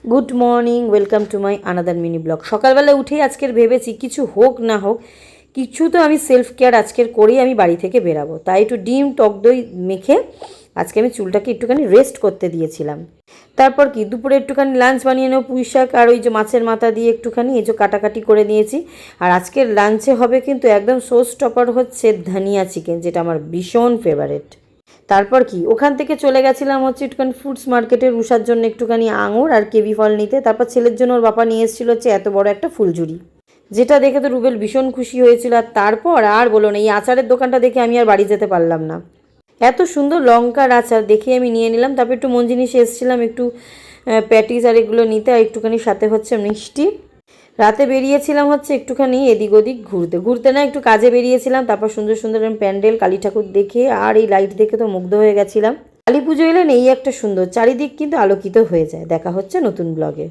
Good morning, welcome to my another mini blog. সকালবেলা উঠেই আজকের ভেবেছি কিছু হোক না হোক, কিছু তো আমি সেলফ কেয়ার আজকের করেই আমি বাড়ি থেকে বেরাবো। তাই একটু ডিম টক দই মেখে আজকে আমি চুলটাকে একটুখানি রেস্ট করতে দিয়েছিলাম। তারপর কি দুপুরে একটুখানি লাঞ্চ বানিয়ে নেবো, পুঁই শাক আর ওই যে মাছের মাথা দিয়ে একটুখানি এই যে কাটাকাটি করে নিয়েছি। আর আজকের লাঞ্চে হবে কিন্তু একদম শো স্টপার হচ্ছে ধনিয়া চিকেন, যেটা আমার ভীষণ ফেভারেট। তারপর কি ওখান থেকে চলে গেছিলাম হচ্ছে একটুখানি ফ্রুটস মার্কেটে রুষার জন্য একটুখানি আঙুর আর কেবি ফল নিতে। তারপর ছেলের জন্য ওর বাবা নিয়ে এসেছিলো হচ্ছে এত বড় একটা ফুলঝুরি, যেটা দেখে তো রুবেল ভীষণ খুশি হয়েছিল। আর তারপর আর বলো না, এই আচারের দোকানটা দেখে আমি আর বাড়ি যেতে পারলাম না। এত সুন্দর লঙ্কার আচার দেখে আমি নিয়ে নিলাম। তারপর একটু মনজিনিসে এসেছিলাম একটু প্যাটিস আর এগুলো নিতে, আর একটুখানি সাথে হচ্ছে মিষ্টি। রাতে বেরিয়েছিলাম হচ্ছে একটুখানি এদিক ওদিক ঘুরতে ঘুরতে, না একটু কাজে বেরিয়েছিলাম। তারপর সুন্দর সুন্দর প্যান্ডেল, কালী ঠাকুর দেখে আর এই লাইট দেখে তো মুগ্ধ হয়ে গেছিলাম। কালী পুজো এলেন এই একটা সুন্দর, চারিদিক কিন্তু আলোকিত হয়ে যায়। দেখা হচ্ছে নতুন ব্লগে।